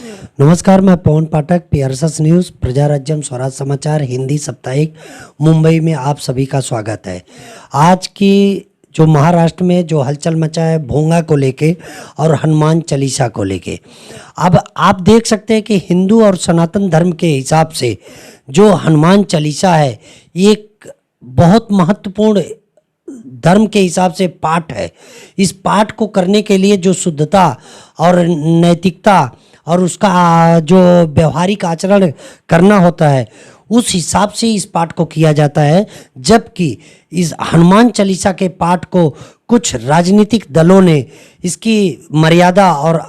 नमस्कार, मैं पवन पाठक, PRS news, Prajarajyam Swaraj समाचार हिंदी साप्ताहिक मुंबई में आप सभी का स्वागत है। आज की जो महाराष्ट्र में जो हलचल मचा है भोंगा को लेके और हनुमान चालीसा को लेके, अब आप देख सकते हैं कि हिंदू और सनातन धर्म के हिसाब से जो हनुमान चालीसा है एक बहुत महत्वपूर्ण धर्म के हिसाब से पाठ है। इस पाठ को करने के लिए जो शुद्धता और नैतिकता और उसका जो व्यवहारिक आचरण करना होता है उस हिसाब से इस पाठ को किया जाता है। जबकि इस हनुमान चालीसा के पाठ को कुछ राजनीतिक दलों ने इसकी मर्यादा और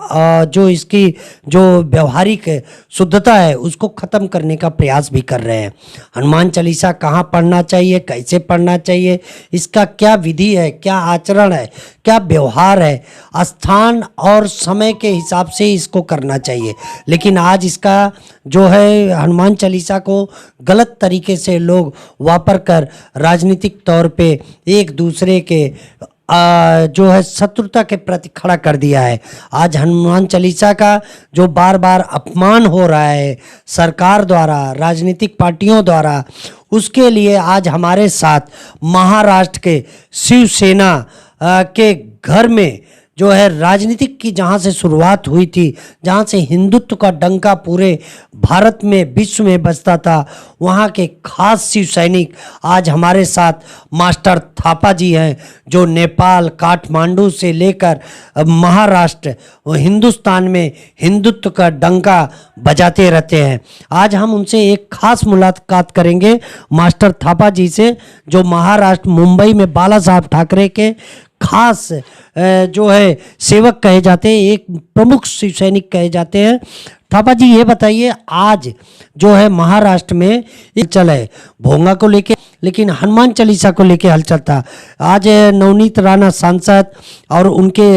जो इसकी जो व्यवहारिक शुद्धता है उसको ख़त्म करने का प्रयास भी कर रहे हैं। हनुमान चालीसा कहाँ पढ़ना चाहिए, कैसे पढ़ना चाहिए, इसका क्या विधि है, क्या आचरण है, क्या व्यवहार है, स्थान और समय के हिसाब से इसको करना चाहिए। लेकिन आज इसका जो है हनुमान चालीसा को गलत तरीके से लोग वापर कर राजनीतिक तौर पे एक दूसरे के जो है शत्रुता के प्रति खड़ा कर दिया है। आज हनुमान चालीसा का जो बार बार अपमान हो रहा है सरकार द्वारा, राजनीतिक पार्टियों द्वारा, उसके लिए आज हमारे साथ महाराष्ट्र के शिवसेना के घर में जो है राजनीतिक की जहाँ से शुरुआत हुई थी, जहाँ से हिंदुत्व का डंका पूरे भारत में विश्व में बजता था, वहाँ के खास शिव सैनिक आज हमारे साथ मास्टर थापा जी हैं, जो नेपाल काठमांडू से लेकर महाराष्ट्र हिंदुस्तान में हिंदुत्व का डंका बजाते रहते हैं। आज हम उनसे एक खास मुलाकात करेंगे मास्टर थापा जी से, जो महाराष्ट्र मुंबई में बाला साहब ठाकरे के खास जो है सेवक कहे जाते हैं, एक प्रमुख शिव सैनिक कहे जाते हैं। थापा जी ये बताइए, आज जो है महाराष्ट्र में हलचल है भोंगा को लेके, लेकिन हनुमान चालीसा को लेके हलचल था। आज नवनीत राणा सांसद और उनके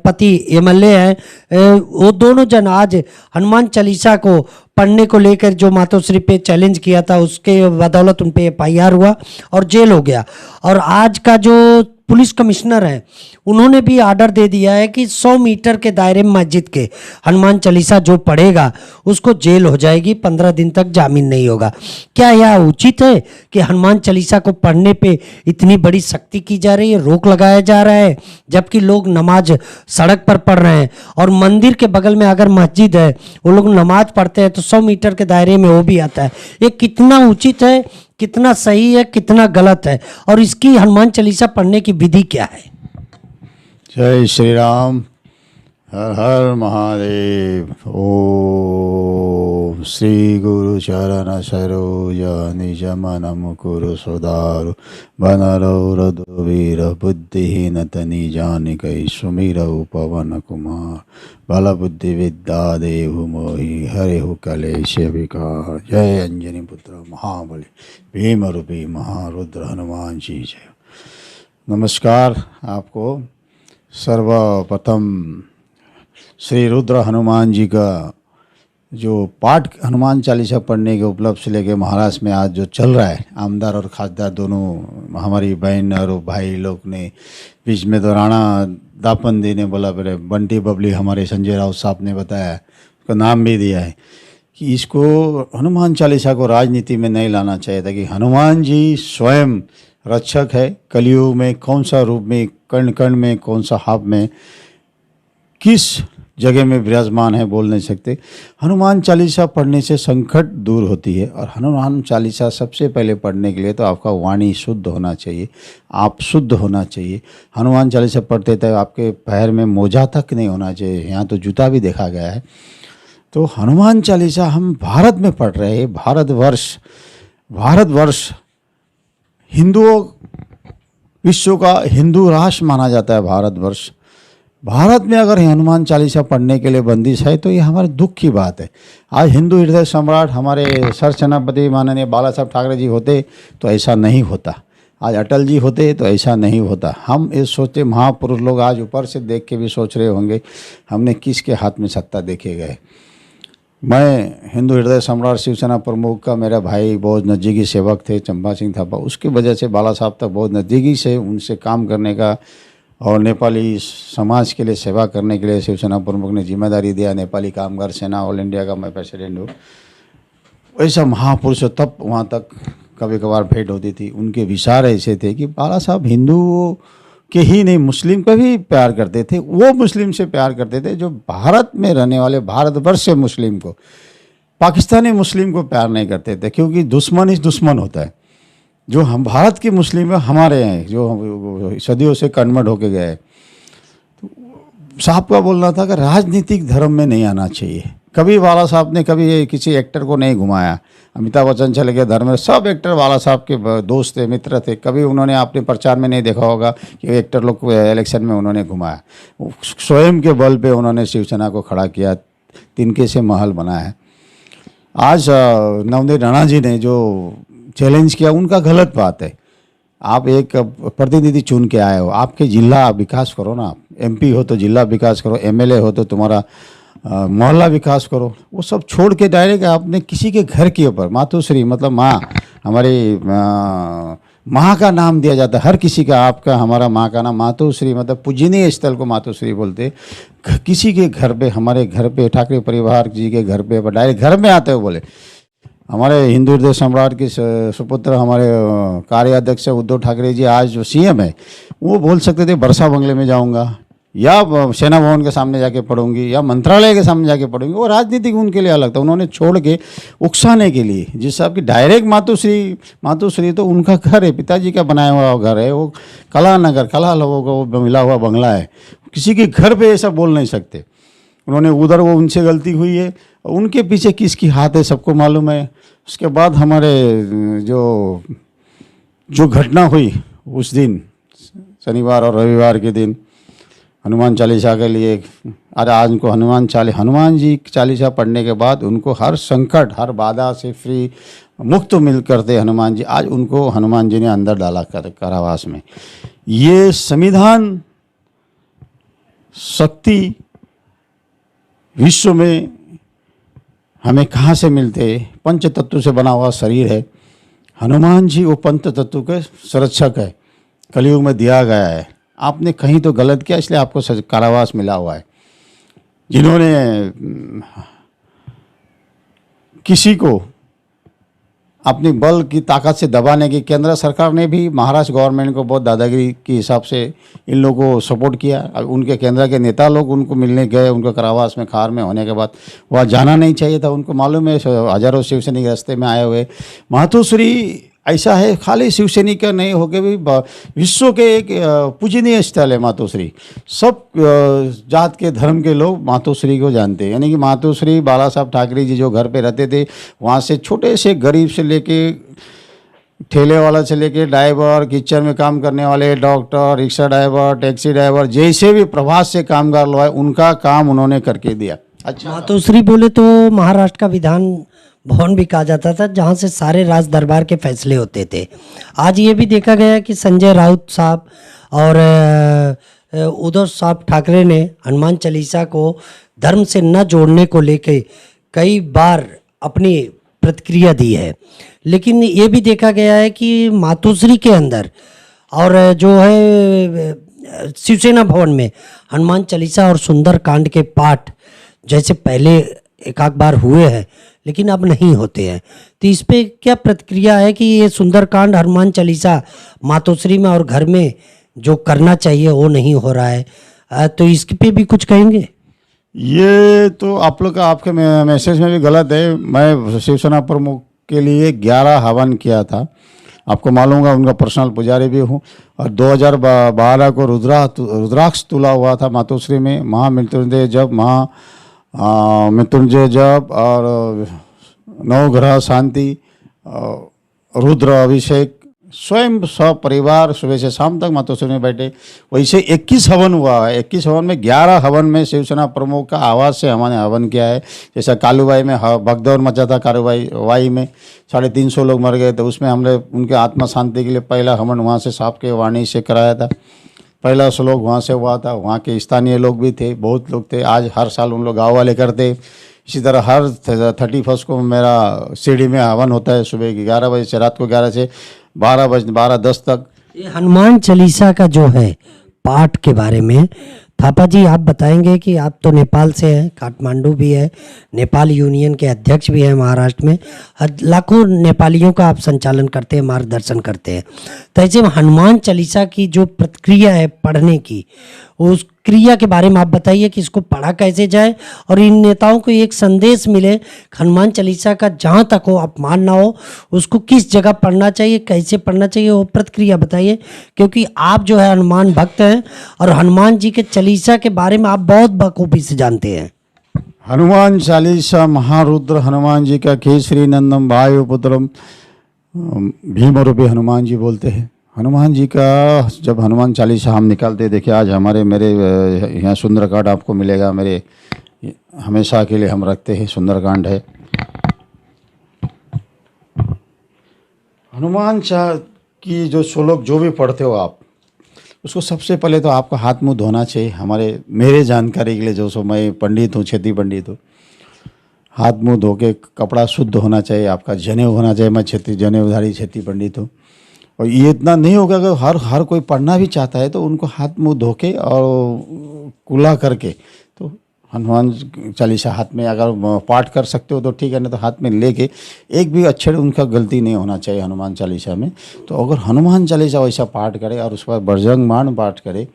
पति एमएलए हैं, वो दोनों जन आज हनुमान चालीसा को पढ़ने को लेकर जो मातोश्री पे चैलेंज किया था उसके बदौलत उन पे एफआईआर हुआ और जेल हो गया। और आज का जो पुलिस कमिश्नर है उन्होंने भी आर्डर दे दिया है कि 100 मीटर के दायरे में मस्जिद के हनुमान चालीसा जो पढ़ेगा उसको जेल हो जाएगी, 15 दिन तक जामीन नहीं होगा। क्या यह उचित है कि हनुमान चालीसा को पढ़ने पे इतनी बड़ी सख्ती की जा रही है, रोक लगाया जा रहा है, जबकि लोग नमाज सड़क पर पढ़ रहे हैं और मंदिर के बगल में अगर मस्जिद है वो लोग नमाज पढ़ते हैं तो 100 मीटर के दायरे में वो भी आता है। ये कितना उचित है, कितना सही है, कितना गलत है, और इसकी हनुमान चालीसा पढ़ने की विधि क्या है? जय श्री राम, हर हर महादेव। ओम श्री गुरु चरण सरोज निज मन मुकुर सुधारु बनरो रघुवीर बुद्धिहीन तनि जानिकै सुमिरौ पवन कुमार बल बुद्धि विद्या देहु मोहि हरिहु कलेश विकार। जय अंजनी पुत्र महाबली भीम रूपी महारुद्र हनुमान जी जय। नमस्कार आपको। सर्वप्रथम श्री रुद्र हनुमान जी का जो पाठ हनुमान चालीसा पढ़ने के उपलब्ध से लेके महाराष्ट्र में आज जो चल रहा है, आमदार और खासदार दोनों हमारी बहन और भाई लोग ने बीच में तो राणा दापंदी ने बोला, फिर बंटी बबली हमारे संजय राउत साहब ने बताया, उसका नाम भी दिया है कि इसको हनुमान चालीसा को राजनीति में नहीं लाना चाहिए था, कि हनुमान जी स्वयं रक्षक है। कलयुग में कौन सा रूप में, कर्ण कर्ण में, कौन सा हाव में, किस जगह में विराजमान है बोल नहीं सकते। हनुमान चालीसा पढ़ने से संकट दूर होती है। और हनुमान चालीसा सबसे पहले पढ़ने के लिए तो आपका वाणी शुद्ध होना चाहिए, आप शुद्ध होना चाहिए। हनुमान चालीसा पढ़ते थे आपके पैर में मोजा तक नहीं होना चाहिए, यहाँ तो जूता भी देखा गया है। तो हनुमान चालीसा हम भारत में पढ़ रहे हैं। भारतवर्ष हिंदुओं, विश्व का हिंदू राष्ट्र माना जाता है भारतवर्ष। भारत में अगर हनुमान चालीसा पढ़ने के लिए बंदिश है तो ये हमारे दुख की बात है। आज हिंदू हृदय सम्राट हमारे सर सेनापति माननीय बाला साहब ठाकरे जी होते तो ऐसा नहीं होता, आज अटल जी होते तो ऐसा नहीं होता। हम ये सोचते, महापुरुष लोग आज ऊपर से देख के भी सोच रहे होंगे हमने किसके हाथ में सत्ता देखे गए। मैं हिंदू हृदय सम्राट शिवसेना प्रमुख का मेरा भाई बहुत नज़दीकी सेवक थे चंपा सिंह थापा, उसकी वजह से बाला साहब तक बहुत नज़दीकी से उनसे काम करने का और नेपाली समाज के लिए सेवा करने के लिए शिवसेना प्रमुख ने जिम्मेदारी दिया। नेपाली कामगार सेना ऑल इंडिया का मैं प्रेसिडेंट हूँ। ऐसा महापुरुष तब वहाँ तक कभी कभार भेंट होती थी। उनके विचार ऐसे थे कि बाला साहब हिंदुओं के ही नहीं मुस्लिम का भी प्यार करते थे। वो मुस्लिम से प्यार करते थे जो भारत में रहने वाले भारतवर्ष से मुस्लिम को, पाकिस्तानी मुस्लिम को प्यार नहीं करते थे, क्योंकि दुश्मन ही दुश्मन होता है। जो हम भारत के मुस्लिम हैं हमारे हैं, जो सदियों से कन्वर्ट होके गए। साहब का बोलना था कि राजनीतिक धर्म में नहीं आना चाहिए। कभी बाला साहब ने कभी किसी एक्टर को नहीं घुमाया। अमिताभ बच्चन चले गए, धर्मेंद्र, सब एक्टर बाला साहब के दोस्त थे, मित्र थे। कभी उन्होंने अपने प्रचार में नहीं देखा होगा कि एक्टर लोग को इलेक्शन में उन्होंने घुमाया। स्वयं के बल पे उन्होंने शिवसेना को खड़ा किया, तिनके से महल बनाया। आज नवनीत राणा जी ने जो चैलेंज किया उनका गलत बात है। आप एक प्रतिनिधि चुन के आए हो, आपके जिला विकास करो ना। एमपी हो तो जिला विकास करो, एमएलए हो तो तुम्हारा मोहल्ला विकास करो। वो सब छोड़ के डायरेक्ट आपने किसी के घर के ऊपर मातोश्री, मतलब माँ, हमारी माँ का नाम दिया जाता है हर किसी का। आपका हमारा माँ का नाम मातोश्री, मतलब पूजनीय स्थल को मातोश्री बोलते। किसी के घर पे, हमारे घर पे, ठाकरे परिवार जी के घर पे डायरेक्ट घर में आते हो बोले। हमारे हिंदू हृदय सम्राट के सुपुत्र हमारे कार्याध्यक्ष उद्धव ठाकरे जी आज जो सीएम है, वो बोल सकते थे बरसा बंगले में जाऊंगा, या सेना भवन के सामने जाके पढ़ूंगी, या मंत्रालय के सामने जाके पढ़ूंगी। वो राजनीतिक उनके लिए अलग था। उन्होंने छोड़ के उकसाने के लिए, जिस साहब की डायरेक्ट मातोश्री तो उनका घर है, पिताजी का बनाया हुआ घर है। वो कला नगर, कला लोगों का वो मिला हुआ बंगला है। किसी के घर पे ऐसा बोल नहीं सकते। उन्होंने उधर, वो उनसे गलती हुई है, उनके पीछे किसकी हाथ है सबको मालूम है। उसके बाद हमारे जो घटना हुई उस दिन, शनिवार और रविवार के दिन, हनुमान चालीसा के लिए, अरे आज उनको हनुमान जी चालीसा पढ़ने के बाद उनको हर संकट, हर बाधा से फ्री मुक्त मिल करते हनुमान जी। आज उनको हनुमान जी ने अंदर डाला कारावास में। ये संविधान शक्ति विश्व में हमें कहाँ से मिलते? पंच तत्व से बना हुआ शरीर है। हनुमान जी वो पंच तत्व के संरक्षक है, कलयुग में दिया गया है। आपने कहीं तो गलत किया, इसलिए आपको कारावास मिला हुआ है। जिन्होंने किसी को अपनी बल की ताकत से दबाने की, केंद्र सरकार ने भी महाराष्ट्र गवर्नमेंट को बहुत दादागिरी के हिसाब से इन लोगों को सपोर्ट किया। अब उनके केंद्र के नेता लोग उनको मिलने गए, उनके कारावास में खार में होने के बाद वहाँ जाना नहीं चाहिए था। उनको मालूम है हजारों शिवसैनिक रास्ते में आए हुए। मातोश्री ऐसा है, खाली शिवसैनिक का नहीं होकर भी विश्व के एक पूजनीय स्थल है मातोश्री। सब जात के धर्म के लोग मातोश्री को जानते हैं। यानी कि मातोश्री बाला साहब ठाकरे जी जो घर पे रहते थे, वहाँ से छोटे से गरीब से लेके ठेले वाला से लेके ड्राइवर, किचन में काम करने वाले, doctor, rickshaw driver, taxi driver, जैसे भी प्रवास से कामगार लोग आए, उनका काम उन्होंने करके दिया। अच्छा, मातोश्री बोले तो महाराष्ट्र का विधान भवन भी कहा जाता था, जहां से सारे राज दरबार के फैसले होते थे। आज ये भी देखा गया कि संजय राउत साहब और उद्धव साहब ठाकरे ने हनुमान चालीसा को धर्म से न जोड़ने को लेके कई बार अपनी प्रतिक्रिया दी है। लेकिन ये भी देखा गया है कि मातोश्री के अंदर और जो है शिवसेना भवन में हनुमान चालीसा और सुंदर कांड के पाठ जैसे पहले एक आध बार हुए हैं, लेकिन अब नहीं होते हैं। तो इस पे क्या प्रतिक्रिया है कि ये सुंदरकांड, हनुमान चालीसा मातोश्री में और घर में जो करना चाहिए वो नहीं हो रहा है, तो इसके पे भी कुछ कहेंगे? ये तो आप लोग का, आपके मैसेज में भी गलत है। मैं शिवसेना प्रमुख के लिए 11 हवन किया था। आपको मालूम होगा, उनका पर्सनल पुजारी भी हूँ। और 2012 को रुद्राक्ष तुला हुआ था मातोश्री में। महामृत्युंजय जप और नवग्रह शांति, रुद्र अभिषेक, स्वयं सब परिवार सुबह से शाम तक मातोश्री में बैठे। वैसे 21 हवन हुआ है। 21 हवन में 11 हवन में शिवसेना प्रमुख का आवाज़ से हमने हवन किया है। जैसा कालूबाई में भगदौड़ मचा था, कालूबाई में 350 लोग मर गए, तो उसमें हमने उनके आत्मा शांति के लिए पहला हवन वहाँ से साहब के वाणी से कराया था। पहला श्लोक वहाँ से हुआ था। वहाँ के स्थानीय लोग भी थे, बहुत लोग थे। आज हर साल उन लोग गाँव वाले करते। इसी तरह हर 31 को मेरा सीढ़ी में हवन होता है, सुबह 11 बजे से रात को 11 से 12:10 तक। ये हनुमान चालीसा का जो है पाठ के बारे में। थापा जी, आप बताएंगे कि आप तो नेपाल से हैं, काठमांडू भी है, नेपाल यूनियन के अध्यक्ष भी हैं महाराष्ट्र में, लाखों नेपालियों का आप संचालन करते हैं, मार्गदर्शन करते हैं। तो ऐसे में हनुमान चालीसा की जो प्रक्रिया है पढ़ने की, उस क्रिया के बारे में आप बताइए कि इसको पढ़ा कैसे जाए और इन नेताओं को एक संदेश मिले हनुमान चालीसा का, जहाँ तक हो अपमान ना हो, उसको किस जगह पढ़ना चाहिए, कैसे पढ़ना चाहिए, वो प्रक्रिया बताइए। क्योंकि आप जो है हनुमान भक्त हैं और हनुमान जी के चालीसा के बारे में आप बहुत बखूबी से जानते हैं। हनुमान चालीसा महारुद्र हनुमान जी का केसरी नंदन वायुपुत्रम भीम रूपी हनुमान जी बोलते हैं। हनुमान जी का जब हनुमान चालीसा हम निकालते, देखिए आज हमारे मेरे यहाँ सुंदरकांड आपको मिलेगा, मेरे हमेशा के लिए हम रखते हैं, सुंदरकांड है। हनुमान चाह की जो श्लोक जो भी पढ़ते हो आप, उसको सबसे पहले तो आपका हाथ मुंह धोना चाहिए। मेरे जानकारी के लिए, जो सो मैं पंडित हूँ, क्षेत्रीय पंडित हूँ, हाथ मुंह धो के कपड़ा शुद्ध होना चाहिए, आपका जनेऊ होना चाहिए। मैं क्षेत्रीय जनेऊधारी क्षेत्रीय पंडित हूँ। और ये इतना नहीं होगा कि हर कोई पढ़ना भी चाहता है तो उनको हाथ मुंह धो के और कुल्ला करके, तो हनुमान चालीसा हाथ में अगर पाठ कर सकते हो तो ठीक है, ना तो हाथ में लेके एक भी अक्षर उनका गलती नहीं होना चाहिए हनुमान चालीसा में। तो अगर हनुमान चालीसा वैसा पाठ करे और उसके बाद बजरंग बाण पाठ करे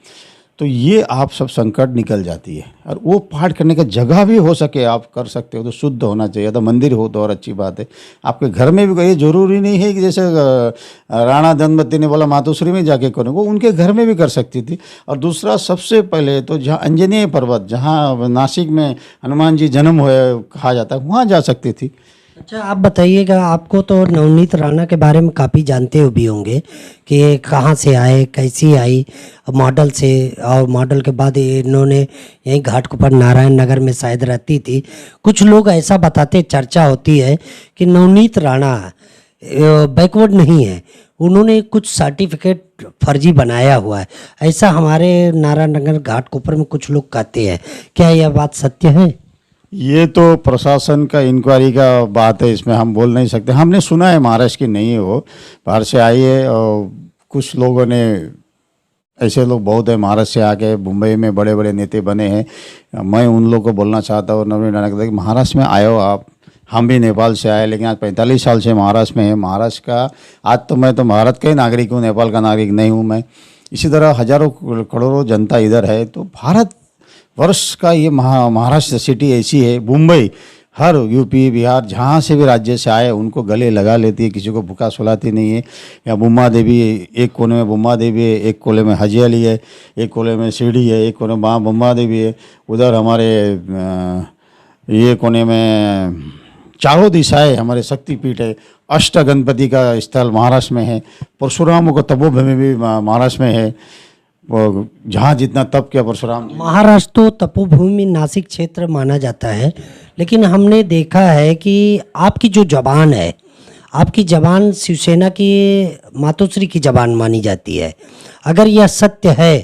तो ये आप सब संकट निकल जाती है। और वो पाठ करने का जगह भी हो सके आप कर सकते हो तो शुद्ध होना चाहिए, तो मंदिर हो तो और अच्छी बात है। आपके घर में भी, ये जरूरी नहीं है कि जैसे राणा दंपति ने बोला मातोश्री में जाके करो, वो उनके घर में भी कर सकती थी। और दूसरा, सबसे पहले तो जहाँ अंजनेय पर्वत, जहाँ नासिक में हनुमान जी जन्म हुए कहा जाता है, वहाँ जा सकती थी। अच्छा, आप बताइएगा, आपको तो नवनीत राणा के बारे में काफ़ी जानते हो भी होंगे कि कहाँ से आए, कैसी आई, मॉडल से, और मॉडल के बाद इन्होंने यहीं घाटकोपर नारायण नगर में शायद रहती थी। कुछ लोग ऐसा बताते, चर्चा होती है कि नवनीत राणा बैकवर्ड नहीं है, उन्होंने कुछ सर्टिफिकेट फर्जी बनाया हुआ है, ऐसा हमारे नारायण नगर घाटकोपर में कुछ लोग कहते हैं। क्या यह बात सत्य है? ये तो प्रशासन का इंक्वायरी का बात है, इसमें हम बोल नहीं सकते। हमने सुना है महाराष्ट्र की नहीं है, वो बाहर से आई है। और कुछ लोगों ने, ऐसे लोग बहुत है महाराष्ट्र से आके मुंबई में बड़े बड़े नेता बने हैं। मैं उन लोगों को बोलना चाहता हूँ, नवनीत राणा को, महाराष्ट्र में आए हो आप, हम भी नेपाल से आए, लेकिन आज 45 साल से महाराष्ट्र में है। महाराष्ट्र का, आज तो मैं तो भारत का ही नागरिक हूँ, नेपाल का नागरिक नहीं हूँ मैं। इसी तरह हजारों करोड़ों जनता इधर है। तो भारत वर्ष का ये महाराष्ट्र सिटी ऐसी है, मुंबई, हर यूपी बिहार जहाँ से भी राज्य से आए उनको गले लगा लेती है, किसी को भूखा सुलाती नहीं है। या बुम्मा देवी, एक कोने में बुम्मा देवी है, एक कोने में हजी अली है, एक कोने में सीढ़ी है, एक कोने में बुम्मा देवी है, उधर हमारे ये कोने में चारों दिशाएं हमारे शक्तिपीठ है। अष्ट गणपति का स्थल महाराष्ट्र में है। परशुराम को तपोभूमि भी महाराष्ट्र में है, वो जहाँ जितना तप किया परशुराम। महाराष्ट्र तो तपोभूमि नासिक क्षेत्र माना जाता है, लेकिन हमने देखा है कि आपकी जो जबान है, आपकी जबान शिवसेना की मातोश्री की जबान मानी जाती है। अगर यह सत्य है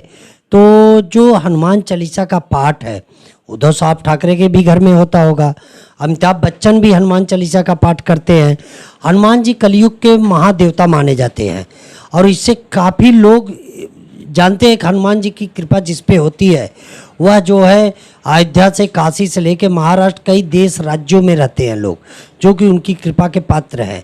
तो जो हनुमान चालीसा का पाठ है, उद्धव साहब ठाकरे के भी घर में होता होगा, अमिताभ बच्चन भी हनुमान चालीसा का पाठ करते हैं। हनुमान जी कलयुग के महादेवता माने जाते हैं और इससे काफ़ी लोग जानते हैं कि हनुमान जी की कृपा जिस पे होती है, वह जो है अयोध्या से, काशी से लेके महाराष्ट्र, कई देश राज्यों में रहते हैं लोग जो कि उनकी कृपा के पात्र हैं।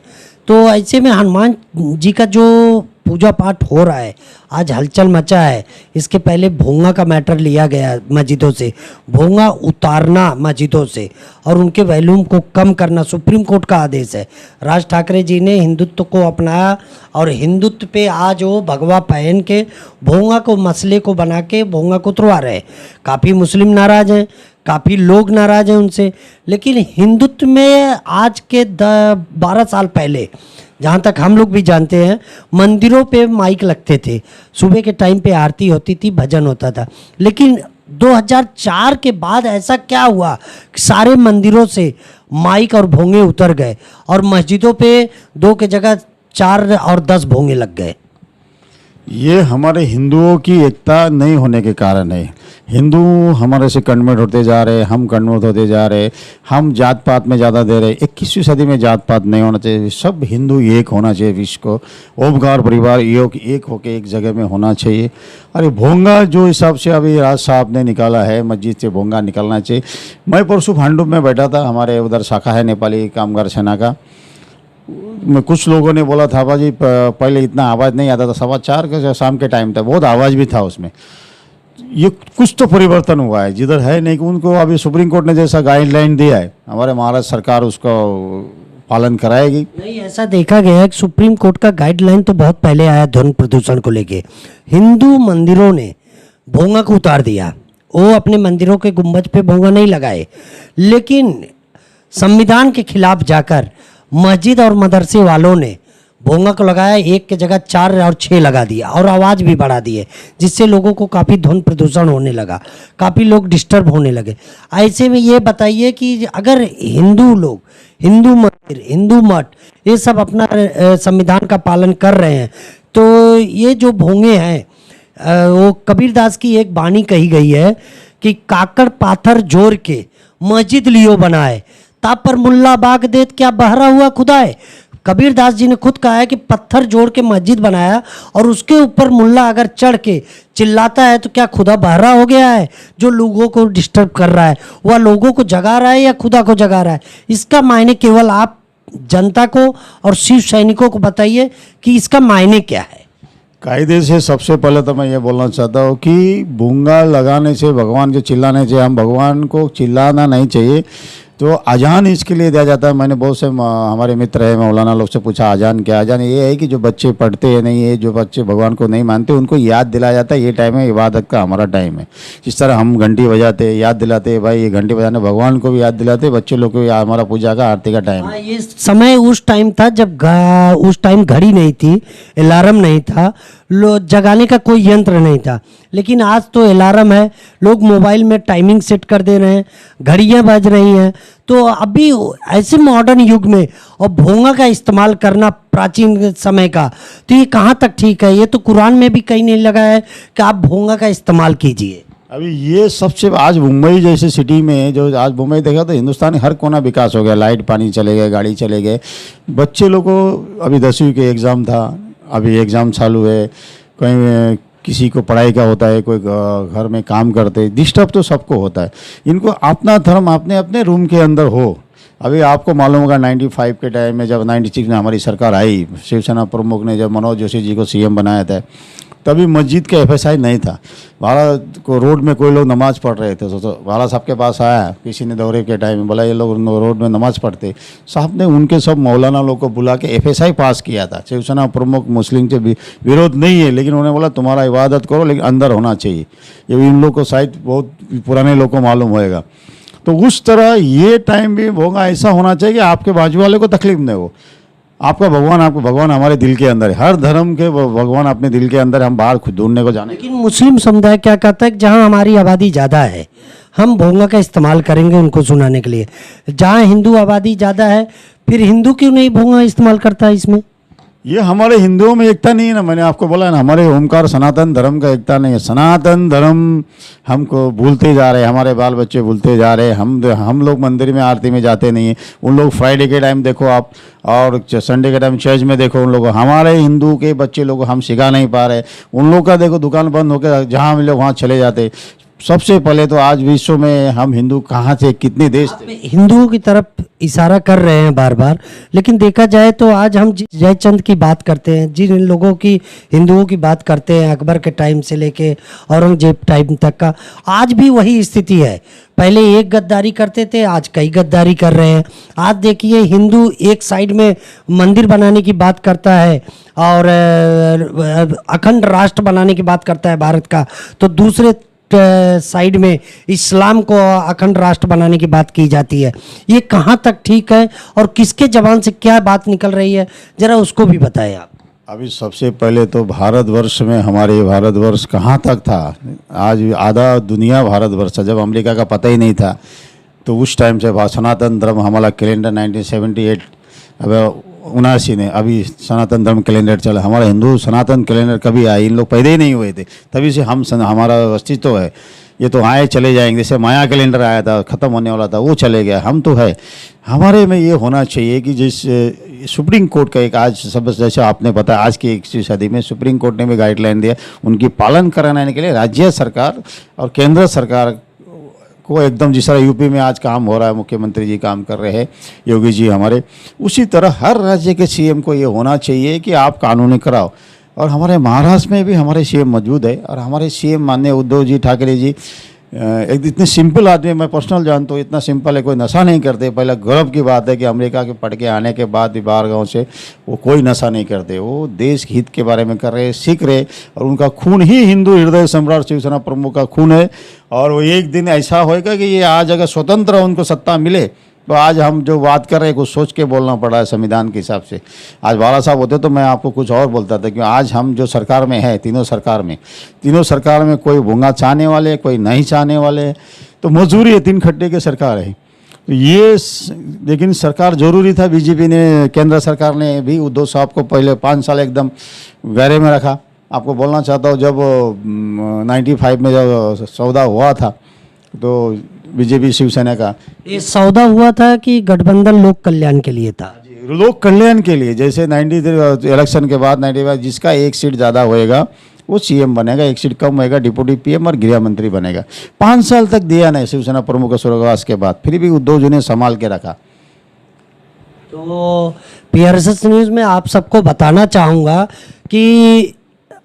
तो ऐसे में हनुमान जी का जो पूजा पाठ हो रहा है, आज हलचल मचा है। इसके पहले भोंगा का मैटर लिया गया मस्जिदों से, भोंगा उतारना मस्जिदों से और उनके वैल्यूम को कम करना सुप्रीम कोर्ट का आदेश है। राज ठाकरे जी ने हिंदुत्व को अपनाया और हिंदुत्व पे आज वो भगवा पहन के भोंगा को मसले को बना के भोंगा को उतरवा रहे। काफ़ी मुस्लिम नाराज़ हैं, काफ़ी लोग नाराज़ हैं उनसे, लेकिन हिंदुत्व में आज के 12 साल पहले, जहाँ तक हम लोग भी जानते हैं, मंदिरों पे माइक लगते थे, सुबह के टाइम पे आरती होती थी, भजन होता था। लेकिन 2004 के बाद ऐसा क्या हुआ कि सारे मंदिरों से माइक और भोंगे उतर गए और मस्जिदों पे 2 के जगह 4 और 10 भोंगे लग गए? ये हमारे हिंदुओं की एकता नहीं होने के कारण है। हिंदू हमारे से कन्वर्ट होते जा रहे, हम कन्वर्ट होते जा रहे, हम जात पात में ज़्यादा दे रहे। 21वीं सदी में जात पात नहीं होना चाहिए, सब हिंदू एक होना चाहिए। विश्व को ओमकार परिवार योग एक होके एक जगह में होना चाहिए। अरे भोंगा जो हिसाब से अभी राज साहब ने निकाला है, मस्जिद से भोंगा निकालना चाहिए। मैं परसों भांडुप में बैठा था, हमारे उधर शाखा है नेपाली कामगार सेना का। में कुछ लोगों ने बोला था भाजी पहले इतना आवाज़ नहीं आता था, 4:15 के शाम के टाइम था, बहुत आवाज़ भी था उसमें। ये कुछ तो परिवर्तन हुआ है, जिधर है नहीं कि उनको अभी सुप्रीम कोर्ट ने जैसा गाइडलाइन दिया है, हमारे महाराष्ट्र सरकार उसका पालन कराएगी। नहीं, ऐसा देखा गया है कि सुप्रीम कोर्ट का गाइडलाइन तो बहुत पहले आया ध्वनि प्रदूषण को लेके। हिंदू मंदिरों ने भोंगा को उतार दिया, वो अपने मंदिरों के गुंबज पे भोंगा नहीं लगाए, लेकिन संविधान के खिलाफ जाकर मस्जिद और मदरसे वालों ने भोंगा को लगाया, 1 की जगह 4 और 6 लगा दिया और आवाज़ भी बढ़ा दिए, जिससे लोगों को काफ़ी ध्वनि प्रदूषण होने लगा, काफ़ी लोग डिस्टर्ब होने लगे। ऐसे में ये बताइए कि अगर हिंदू लोग, हिंदू मंदिर, हिंदू मठ ये सब अपना संविधान का पालन कर रहे हैं, तो ये जो भोंगे हैं वो कबीरदास की एक वाणी कही गई है कि काकड़ पाथर जोड़ के मस्जिद लियो बनाए, ताप पर मुल्ला बाग देत क्या बहरा हुआ खुदाए। कबीरदास जी ने खुद कहा है कि पत्थर जोड़ के मस्जिद बनाया और उसके ऊपर मुल्ला अगर चढ़ के चिल्लाता है तो क्या खुदा बहरा हो गया है जो लोगों को डिस्टर्ब कर रहा है? वह लोगों को जगा रहा है या खुदा को जगा रहा है? इसका मायने केवल आप जनता को और शिव सैनिकों को बताइए कि इसका मायने क्या है। कायदे से सबसे पहले तो मैं ये बोलना चाहता हूँ कि भूंगा लगाने से, भगवान के चिल्लाने से, हम भगवान को चिल्लाना नहीं चाहिए। तो अजान इसके लिए दिया जाता है। मैंने बहुत से हमारे मित्र हैं मौलाना लोग से पूछा अजान क्या। अजान ये है कि जो बच्चे पढ़ते हैं नहीं है, जो बच्चे भगवान को नहीं मानते, उनको याद दिलाया जाता है ये टाइम है इबादत का, हमारा टाइम है। जिस तरह हम घंटी बजाते हैं, याद दिलाते हैं भाई ये घंटी बजाने, भगवान को भी याद दिलाते, बच्चे लोग को भी हमारा पूजा का आरती का टाइम है। ये समय उस टाइम था जब उस टाइम घड़ी नहीं थी, अलार्म नहीं था, जगाने का कोई यंत्र नहीं था। लेकिन आज तो अलार्म है, लोग मोबाइल में टाइमिंग सेट कर दे रहे हैं, घड़ियां बज रही हैं। तो अभी ऐसे मॉडर्न युग में और भोंगा का इस्तेमाल करना प्राचीन समय का, तो ये कहाँ तक ठीक है? ये तो कुरान में भी कहीं नहीं लगा है कि आप भोंगा का इस्तेमाल कीजिए। अभी ये सबसे आज मुंबई जैसे सिटी में, जो आज मुंबई देखा तो हिंदुस्तान हर कोना विकास हो गया, लाइट पानी चले गए, गाड़ी चले गए। बच्चे लोग को अभी 10वीं के एग्ज़ाम था, अभी एग्ज़ाम चालू है, कहीं किसी को पढ़ाई का होता है, कोई घर में काम करते, डिस्टर्ब तो सबको होता है। इनको अपना धर्म अपने अपने रूम के अंदर हो। अभी आपको मालूम होगा 95 के टाइम में, जब 96 में हमारी सरकार आई, शिवसेना प्रमुख ने जब मनोज जोशी जी को सीएम बनाया था, तभी मस्जिद के एफएसआई नहीं था। भारत को रोड में कोई लोग नमाज पढ़ रहे थे, तो भारत साहब के पास आया किसी ने दौरे के टाइम में, बोला ये लोग रोड में नमाज पढ़ते। साहब ने उनके सब मौलाना लोग को बुला के एफएसआई पास किया था। शिवसेना प्रमुख मुस्लिम से विरोध नहीं है, लेकिन उन्होंने बोला तुम्हारा इबादत करो लेकिन अंदर होना चाहिए। ये इन लोग को शायद बहुत पुराने लोग को मालूम होएगा। तो उस तरह ये टाइम भी होगा, ऐसा होना चाहिए कि आपके बाजू वाले को तकलीफ नहीं हो। आपका भगवान हमारे दिल के अंदर है। हर धर्म के भगवान अपने दिल के अंदर, हम बाहर खुद ढूंढने को जाने। लेकिन मुस्लिम समुदाय क्या कहता है कि जहाँ हमारी आबादी ज़्यादा है हम भोंगा का इस्तेमाल करेंगे उनको सुनाने के लिए। जहाँ हिंदू आबादी ज़्यादा है फिर हिंदू क्यों नहीं भोंगा इस्तेमाल करता है इसमें? ये हमारे हिंदुओं में एकता नहीं है ना। मैंने आपको बोला ना, हमारे ओमकार सनातन धर्म का एकता नहीं है। सनातन धर्म हमको भूलते जा रहे हैं, हमारे बाल बच्चे भूलते जा रहे हैं। हम लोग मंदिर में आरती में जाते नहीं हैं। उन लोग फ्राइडे के टाइम देखो आप, और संडे के टाइम चर्च में देखो उन लोग। हमारे हिंदू के बच्चे लोग हम सिखा नहीं पा रहे। उन लोग का देखो दुकान बंद होकर जहाँ हम लोग वहाँ चले जाते। सबसे पहले तो आज विश्व में हम हिंदू कहाँ से, कितने देश थे? हिंदुओं की तरफ इशारा कर रहे हैं बार बार, लेकिन देखा जाए तो आज हम जयचंद की बात करते हैं, जिन लोगों की हिंदुओं की बात करते हैं अकबर के टाइम से लेके औरंगजेब टाइम तक का, आज भी वही स्थिति है। पहले एक गद्दारी करते थे, आज कई गद्दारी कर रहे हैं। आज देखिए हिंदू एक साइड में मंदिर बनाने की बात करता है और अखंड राष्ट्र बनाने की बात करता है भारत का, तो दूसरे साइड में इस्लाम को अखंड राष्ट्र बनाने की बात की जाती है। ये कहाँ तक ठीक है और किसके जबान से क्या बात निकल रही है, जरा उसको भी बताएं आप। अभी सबसे पहले तो भारतवर्ष में, हमारे भारतवर्ष कहाँ तक था? आज आधा दुनिया भारतवर्ष था। जब अमेरिका का पता ही नहीं था तो उस टाइम से सनातन धर्म हमारा कैलेंडर 1978, अब 79 ने अभी सनातन धर्म कैलेंडर चला, हमारा हिंदू सनातन कैलेंडर कभी आए, इन लोग पैदा ही नहीं हुए थे, तभी से हमारा अस्तित्व है। ये तो आए चले जाएंगे, जैसे माया कैलेंडर आया था, ख़त्म होने वाला था, वो चले गया, हम तो है। हमारे में ये होना चाहिए कि जिस सुप्रीम कोर्ट का एक आज सब जैसे आपने पता आज की 21वीं सदी में सुप्रीम कोर्ट ने भी गाइडलाइन दिया, उनकी पालन कराने के लिए राज्य सरकार और केंद्र सरकार को एकदम जिस तरह यूपी में आज काम हो रहा है, मुख्यमंत्री जी काम कर रहे हैं, योगी जी हमारे, उसी तरह हर राज्य के सीएम को ये होना चाहिए कि आप कानूनी कराओ। और हमारे महाराष्ट्र में भी हमारे सीएम मौजूद है, और हमारे सीएम माननीय उद्धव जी ठाकरे जी एक इतने सिंपल आदमी, मैं पर्सनल जानता हूँ, इतना सिंपल है, कोई नशा नहीं करते। पहले गर्व की बात है कि अमेरिका के पढ़ के आने के बाद भी बाहर गाँव से वो कोई नशा नहीं करते, वो देश हित के बारे में कर रहे, सीख रहे, और उनका खून ही हिंदू हृदय सम्राट शिवसेना प्रमुख का खून है। और वो एक दिन ऐसा होएगा कि ये आज अगर स्वतंत्र उनको सत्ता मिले तो आज हम जो बात कर रहे हैं कुछ सोच के बोलना पड़ा है संविधान के हिसाब से। आज बाला साहब होते तो मैं आपको कुछ और बोलता था, क्योंकि आज हम जो सरकार में है, तीनों सरकार में कोई भूंगा चाहने वाले, कोई नहीं चाहने वाले, तो मजबूरी है, 3 खट्टे की सरकार है। तो ये लेकिन सरकार जरूरी था, बीजेपी ने, केंद्र सरकार ने भी उद्धव साहब को पहले 5 साल एकदम घेरे में रखा। आपको बोलना चाहता हूँ, जब 95 में जब सौदा हुआ था तो बीजेपी शिवसेना का ये सौदा हुआ था कि गठबंधन लोक कल्याण के लिए था? लोक कल्याण के लिए, जैसे 93 इलेक्शन के बाद 95 जिसका 1 सीट ज़्यादा होएगा वो सीएम बनेगा, 1 सीट कम होएगा डिप्टी पीएम और गृह मंत्री बनेगा। 5 साल तक दिया नहीं शिवसेना प्रमुख स्वर्गवास के बाद, फिर भी उद्धव जी ने संभाल के रखा। तो पीआरएस न्यूज़ में आप सबको बताना चाहूँगा कि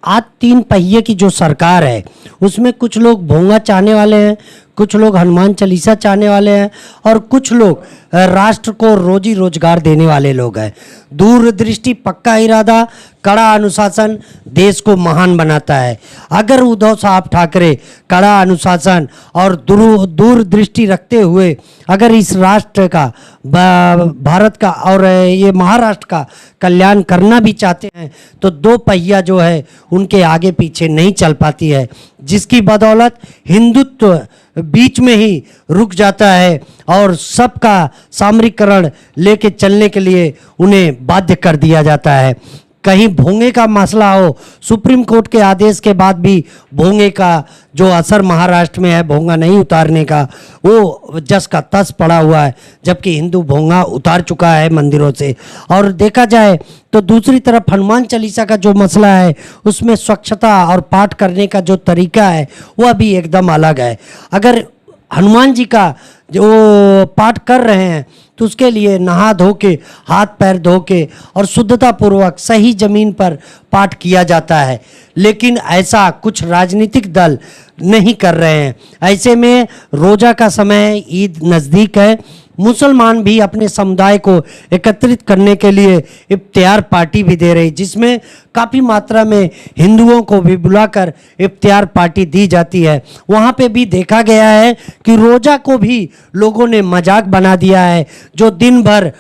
आज 3 पहिए की जो सरकार है उसमें कुछ लोग भोंगा चाहने वाले हैं, कुछ लोग हनुमान चालीसा चाहने वाले हैं, और कुछ लोग राष्ट्र को रोजी रोजगार देने वाले लोग हैं। दूरदृष्टि, पक्का इरादा, कड़ा अनुशासन देश को महान बनाता है। अगर उद्धव साहब ठाकरे कड़ा अनुशासन और दूरदृष्टि रखते हुए अगर इस राष्ट्र का, भारत का और ये महाराष्ट्र का कल्याण करना भी चाहते हैं तो 2 पहिया जो है उनके आगे पीछे नहीं चल पाती है, जिसकी बदौलत हिंदुत्व बीच में ही रुक जाता है और सबका सामरिकरण लेके चलने के लिए उन्हें बाध्य कर दिया जाता है। कहीं भोंगे का मसला हो, सुप्रीम कोर्ट के आदेश के बाद भी भोंगे का जो असर महाराष्ट्र में है, भोंगा नहीं उतारने का, वो जस का तस पड़ा हुआ है, जबकि हिंदू भोंगा उतार चुका है मंदिरों से। और देखा जाए तो दूसरी तरफ हनुमान चालीसा का जो मसला है उसमें स्वच्छता और पाठ करने का जो तरीका है वह भी एकदम अलग है। अगर हनुमान जी का जो पाठ कर रहे हैं तो उसके लिए नहा धो के, हाथ पैर धो के और शुद्धता पूर्वक सही जमीन पर पाठ किया जाता है, लेकिन ऐसा कुछ राजनीतिक दल नहीं कर रहे हैं। ऐसे में रोजा का समय, ईद नज़दीक है, मुसलमान भी अपने समुदाय को एकत्रित करने के लिए इफ्तियार पार्टी भी दे रही, जिसमें काफ़ी मात्रा में हिंदुओं को भी बुलाकर इफ्तियार पार्टी दी जाती है। वहाँ पे भी देखा गया है कि रोज़ा को भी लोगों ने मजाक बना दिया है। जो दिन भर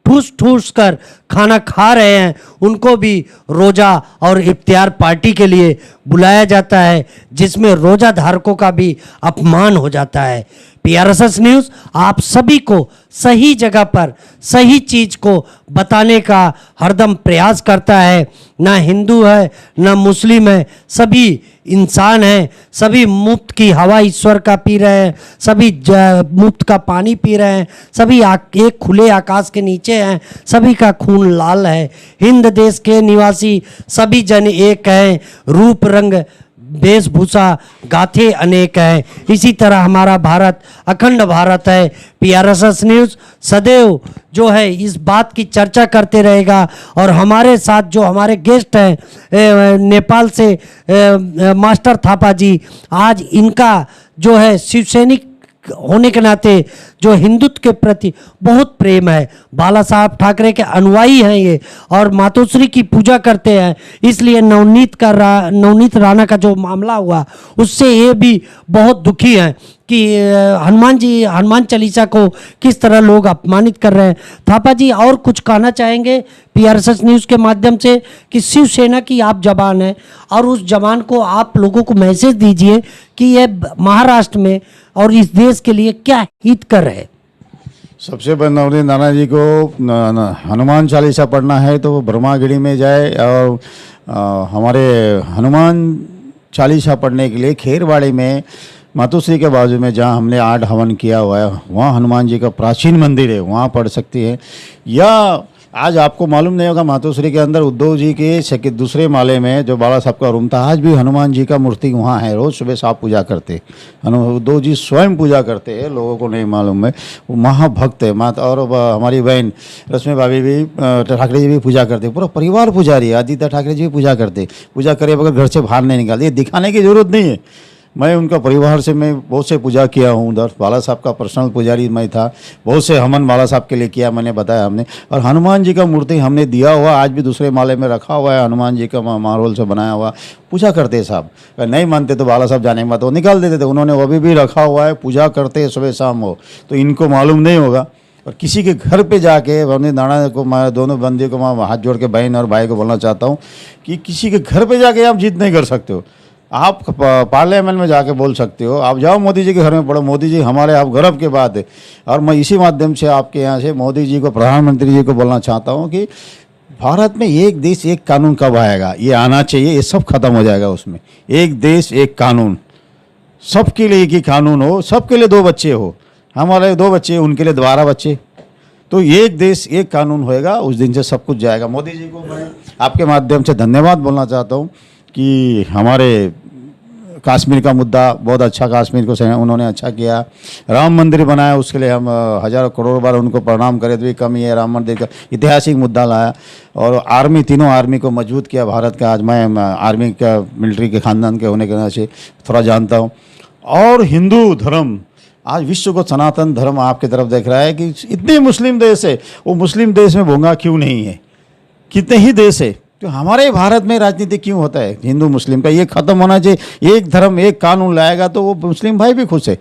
ठूस ठूस कर खाना खा रहे हैं उनको भी रोज़ा और इफ्तियार पार्टी के लिए बुलाया जाता है, जिसमें रोज़ा धारकों का भी अपमान हो जाता है। पीआरएस न्यूज़ आप सभी को सही जगह पर सही चीज़ को बताने का हरदम प्रयास करता है। ना हिंदू है ना मुस्लिम है, सभी इंसान हैं, सभी मुफ्त की हवा ईश्वर का पी रहे हैं, सभी मुफ्त का पानी पी रहे हैं, सभी एक खुले आकाश के नीचे हैं, सभी का खून लाल है। हिंद देश के निवासी सभी जन एक हैं, रूप रंग वेशभूषा गाथे अनेक हैं। इसी तरह हमारा भारत अखंड भारत है। पीआरएस न्यूज़ सदैव जो है इस बात की चर्चा करते रहेगा। और हमारे साथ जो हमारे गेस्ट हैं नेपाल से मास्टर थापा जी, आज इनका जो है शिवसैनिक होने के नाते जो हिंदुत्व के प्रति बहुत प्रेम है, बाला साहब ठाकरे के अनुयायी हैं ये, और मातोश्री की पूजा करते हैं, इसलिए नवनीत राणा का जो मामला हुआ उससे ये भी बहुत दुखी हैं कि हनुमान चालीसा को किस तरह लोग अपमानित कर रहे हैं। थापा जी और कुछ कहना चाहेंगे पीआरएस न्यूज़ के माध्यम से कि शिवसेना की आप जवान हैं और उस जवान को आप लोगों को मैसेज दीजिए कि ये महाराष्ट्र में और इस देश के लिए क्या हित कर है। सबसे पहले नवनीत नाना जी को हनुमान चालीसा पढ़ना है तो वो ब्रह्मागिरी में जाए और हमारे हनुमान चालीसा पढ़ने के लिए खेरवाड़ी में मातोश्री के बाजू में जहाँ हमने 8 हवन किया हुआ है, वहाँ हनुमान जी का प्राचीन मंदिर है, वहाँ पढ़ सकती है। या आज आपको मालूम नहीं होगा, मातोश्री के अंदर उद्धव जी के दूसरे माले में जो बाला साहब का रूम था, आज भी हनुमान जी का मूर्ति वहाँ है। रोज़ सुबह साहब पूजा करते, उद्धव जी स्वयं पूजा करते हैं, लोगों को नहीं मालूम है। वो महाभक्त है माता। और हमारी बहन रश्मि भाभी भी, ठाकरे जी भी पूजा करते, पूरा परिवार पुजारी है। आदित्य ठाकरे जी भी पूजा करते, पूजा करे बगैर घर से बाहर नहीं निकालते। ये दिखाने की ज़रूरत नहीं है। मैं उनका परिवार से मैं बहुत से पूजा किया हूँ उधर। बाला साहब का पर्सनल पुजारी मैं था, बहुत से हवन बाला साहब के लिए किया, मैंने बताया हमने। और हनुमान जी का मूर्ति हमने दिया हुआ, आज भी दूसरे माले में रखा हुआ है, हनुमान जी का मार्बल से बनाया हुआ। पूजा करते साहब, नहीं मानते तो बाला साहब जाने के बाद वो निकाल देते थे, उन्होंने वो भी रखा हुआ है। पूजा करते सुबह शाम हो, तो इनको मालूम नहीं होगा। और किसी के घर पे जाके नवनीत नाना को, मैं दोनों बंदियों को मैं हाथ जोड़ के बहन और भाई को बोलना चाहता हूँ कि किसी के घर पे जाके आप जीत नहीं कर सकते हो। आप पार्लियामेंट में जाके बोल सकते हो, आप जाओ मोदी जी के घर में पढ़ो, मोदी जी हमारे आप गर्व के बात है। और मैं इसी माध्यम से आपके यहाँ से मोदी जी को, प्रधानमंत्री जी को बोलना चाहता हूँ कि भारत में एक देश एक कानून कब आएगा, ये आना चाहिए। ये सब खत्म हो जाएगा उसमें। एक देश एक कानून, सबके लिए एक ही कानून हो, सबके लिए 2 बच्चे हो। हमारे 2 बच्चे, उनके लिए 12 बच्चे। तो एक देश एक कानून होएगा, उस दिन से सब कुछ जाएगा। मोदी जी को मैं आपके माध्यम से धन्यवाद बोलना चाहता हूँ कि हमारे कश्मीर का मुद्दा बहुत अच्छा, कश्मीर को उन्होंने अच्छा किया। राम मंदिर बनाया, उसके लिए हम हज़ारों करोड़ बार उनको प्रणाम करें तो भी कम ही है। राम मंदिर का ऐतिहासिक मुद्दा लाया। और आर्मी, तीनों आर्मी को मजबूत किया भारत का। आज मैं आर्मी का, मिलिट्री के ख़ानदान के होने के वजह से थोड़ा जानता हूँ। और हिंदू धर्म आज विश्व को सनातन धर्म आपकी तरफ देख रहा है कि इतने मुस्लिम देश है, वो मुस्लिम देश में भोंगा क्यों नहीं है? कितने ही देश है, तो हमारे भारत में राजनीति क्यों होता है हिंदू मुस्लिम का? ये खत्म होना चाहिए। एक धर्म एक कानून लाएगा तो वो मुस्लिम भाई भी खुश है।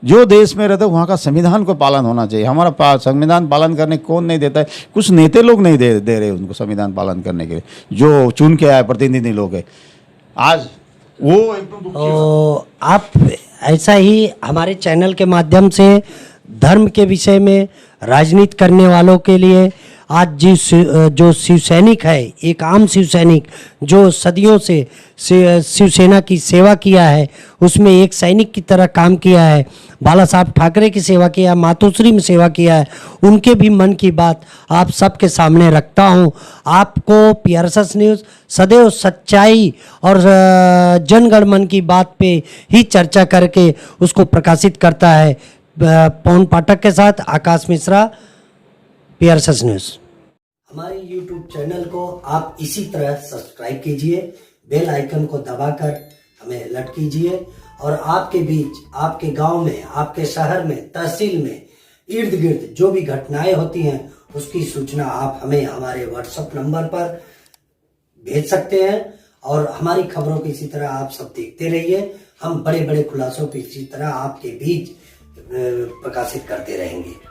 जो देश में रहते वहाँ का संविधान को पालन होना चाहिए। हमारा संविधान पालन करने कौन नहीं देता है? कुछ नेता लोग नहीं दे रहे उनको संविधान पालन करने के लिए, जो चुन के आए प्रतिनिधि लोग है। आज वो एकदम तो आप ऐसा ही हमारे चैनल के माध्यम से धर्म के विषय में राजनीति करने वालों के लिए, आज जो शिव सैनिक है, एक आम शिव सैनिक जो सदियों से शिवसेना की सेवा किया है, उसमें एक सैनिक की तरह काम किया है, बाला साहब ठाकरे की सेवा किया, मातोश्री में सेवा किया है, उनके भी मन की बात आप सबके सामने रखता हूं। आपको PRSS न्यूज़ सदैव सच्चाई और जनगण मन की बात पे ही चर्चा करके उसको प्रकाशित करता है। पवन पाठक के साथ आकाश मिश्रा, PRSS न्यूज़। हमारे YouTube चैनल को आप इसी तरह सब्सक्राइब कीजिए, बेल आइकन को दबाकर हमें अलर्ट कीजिए। और आपके बीच, आपके गांव में, आपके शहर में, तहसील में, इर्द गिर्द जो भी घटनाएं होती हैं, उसकी सूचना आप हमें हमारे WhatsApp नंबर पर भेज सकते हैं। और हमारी खबरों को इसी तरह आप सब देखते रहिए। हम बड़े बड़े खुलासों को इसी तरह आपके बीच प्रकाशित करते रहेंगे।